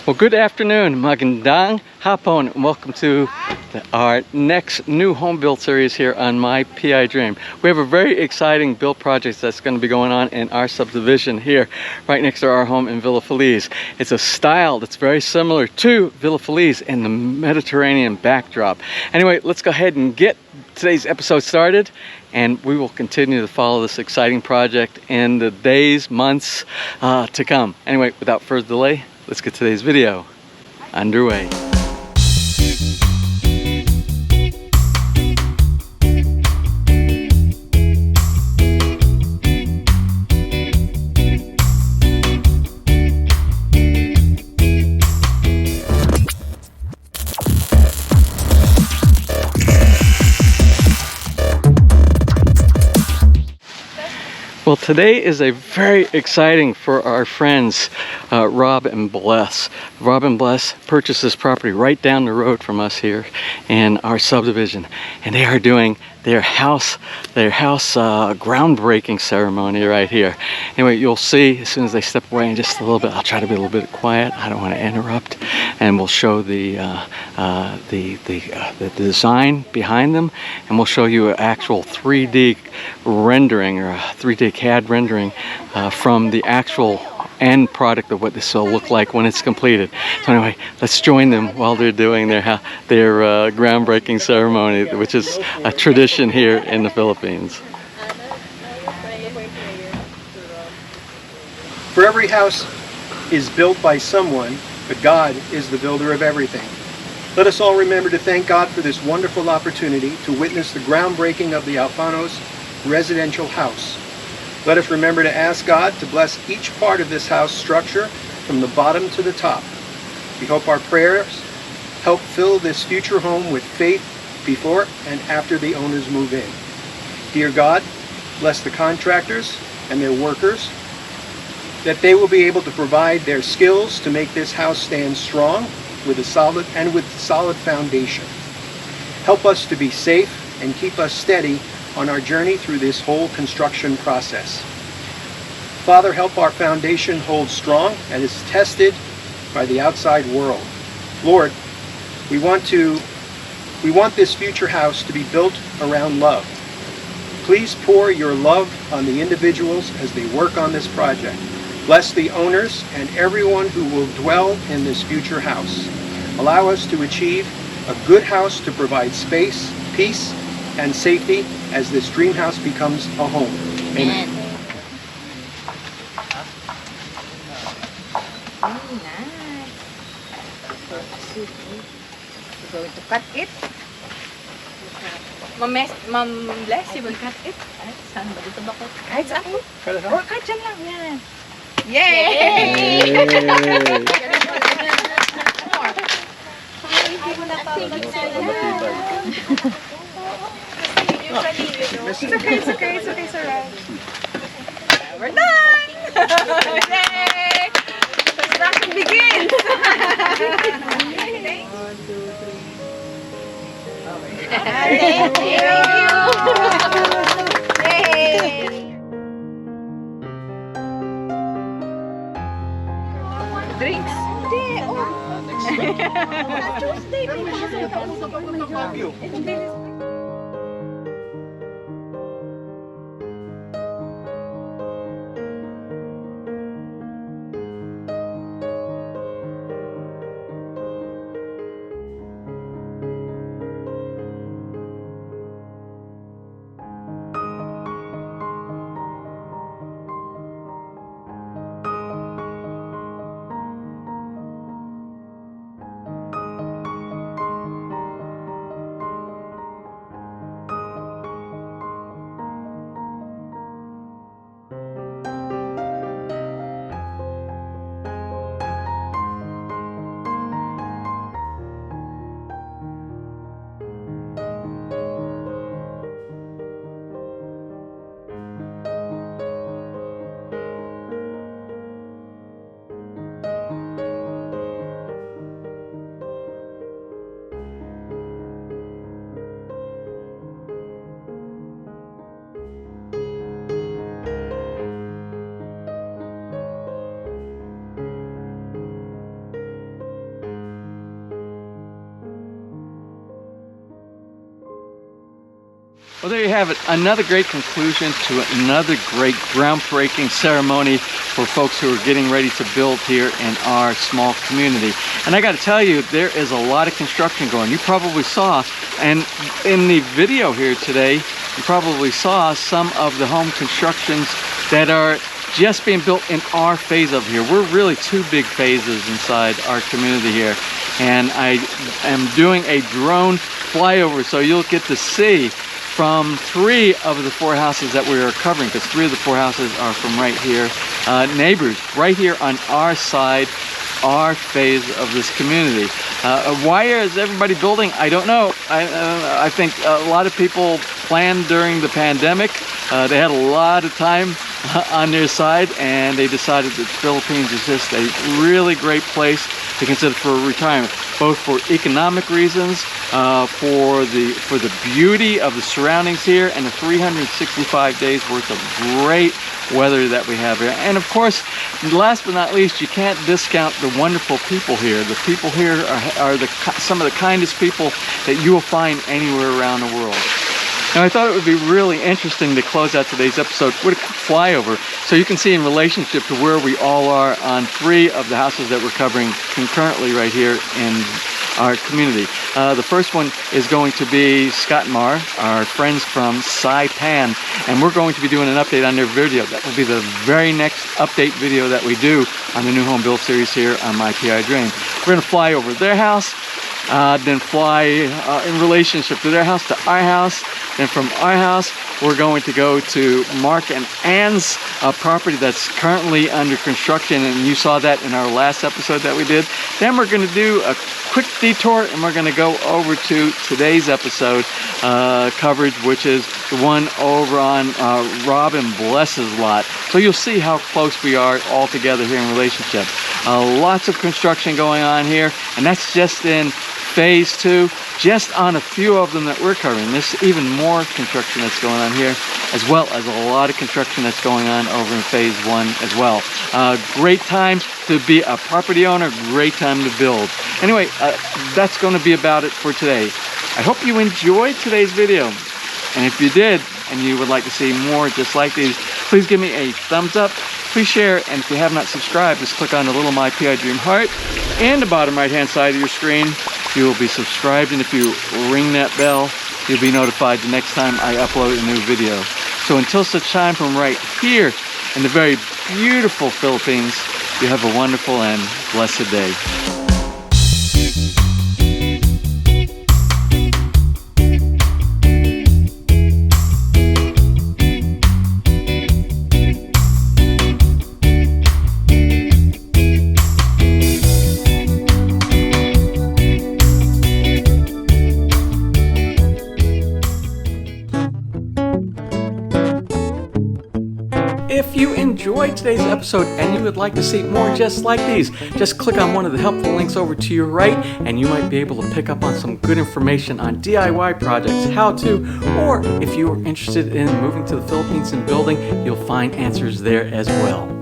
Well, good afternoon, magandang hapon, and welcome to our next new home build series here on My PI Dream. We have a very exciting build project that's going to be going on in our subdivision here, right next to our home in Villa Feliz. It's a style that's very similar to Villa Feliz in the Mediterranean backdrop. Anyway, let's go ahead and get today's episode started, and we will continue to follow this exciting project in the days, months to come. Anyway, without further delay, let's get today's video underway. Well, today is a very exciting for our friends Rob and Bless. Rob and Bless purchased this property right down the road from us here in our subdivision, and they are doing their house groundbreaking ceremony right here. Anyway, you'll see as soon as they step away in just a little bit. I'll try to be a little bit quiet. I don't want to interrupt, and we'll show the design behind them, and we'll show you an actual 3D rendering or a 3D CAD rendering from the actual end product of what this will look like when it's completed. So anyway, let's join them while they're doing their groundbreaking ceremony, which is a tradition here in the Philippines. For every house is built by someone, but God is the builder of everything. Let us all remember to thank God for this wonderful opportunity to witness the groundbreaking of the Alfanos residential house. Let us remember to ask God to bless each part of this house structure from the bottom to the top. We hope our prayers help fill this future home with faith before and after the owners move in. Dear God, bless the contractors and their workers, that they will be able to provide their skills to make this house stand strong with a solid foundation. Help us to be safe and keep us steady on our journey through this whole construction process. Father, help our foundation hold strong and is tested by the outside world. Lord, we want this future house to be built around love. Please pour your love on the individuals as they work on this project. Bless the owners and everyone who will dwell in this future house. Allow us to achieve a good house to provide space, peace, and safety as this dream house becomes a home. Amen. Very nice. We're going to cut it. Ma'am Bless, you will cut it. Saan ba? Dito ba ko? Kahit saan mo. Kahit dyan lang. Yan. Yay! It's okay, sir. We're done! Yay! Construction begins! 1, 2, 3. Thank you! Yay! Drinks? Tuesday. Well, there you have it. Another great conclusion to another great groundbreaking ceremony for folks who are getting ready to build here in our small community. And I got to tell you, there is a lot of construction going. You probably saw, and in the video here today, you probably saw some of the home constructions that are just being built in our phase of here. We're really two big phases inside our community here. And I am doing a drone flyover, so you'll get to see from 3 of the 4 houses that we are covering, because 3 of the 4 houses are from right here, neighbors right here on our side, our phase of this community. Why is everybody building? I don't know. I think a lot of people planned during the pandemic. They had a lot of time on their side, and they decided that the Philippines is just a really great place to consider for retirement, both for economic reasons, for the beauty of the surroundings here, and the 365 days worth of great weather that we have here. And of course, last but not least, you can't discount the wonderful people here. The people here are some of the kindest people that you will find anywhere around the world. Now, I thought it would be really interesting to close out today's episode with a quick flyover so you can see in relationship to where we all are on 3 of the houses that we're covering concurrently right here in our community. The first one is going to be Scott and Mar, our friends from Saipan, and we're going to be doing an update on their video. That will be the very next update video that we do on the new home build series here on my PI Dream. We're going to fly over their house, then fly in relationship to their house to our house. And from our house, we're going to go to Mark and Ann's property that's currently under construction, and you saw that in our last episode that we did. Then we're going to do a quick detour, and we're going to go over to today's episode coverage, which is the one over on Rob and Bless's lot. So you'll see how close we are all together here in relationship. Lots of construction going on here, and that's just in phase 2, just on a few of them that we're covering. There's even more construction that's going on here, as well as a lot of construction that's going on over in phase 1 as well. Great time to be a property owner, great time to build. Anyway, that's going to be about it for today. I hope you enjoyed today's video, and if you did, and you would like to see more just like these, please give me a thumbs up, please share, and if you have not subscribed, just click on the little My PI Dream heart in the bottom right hand side of your screen. You will be subscribed, and if you ring that bell, you'll be notified the next time I upload a new video. So until such time, from right here in the very beautiful Philippines, you have a wonderful and blessed day. If you enjoyed today's episode and you would like to see more just like these, just click on one of the helpful links over to your right, and you might be able to pick up on some good information on DIY projects, how to, or if you are interested in moving to the Philippines and building, you'll find answers there as well.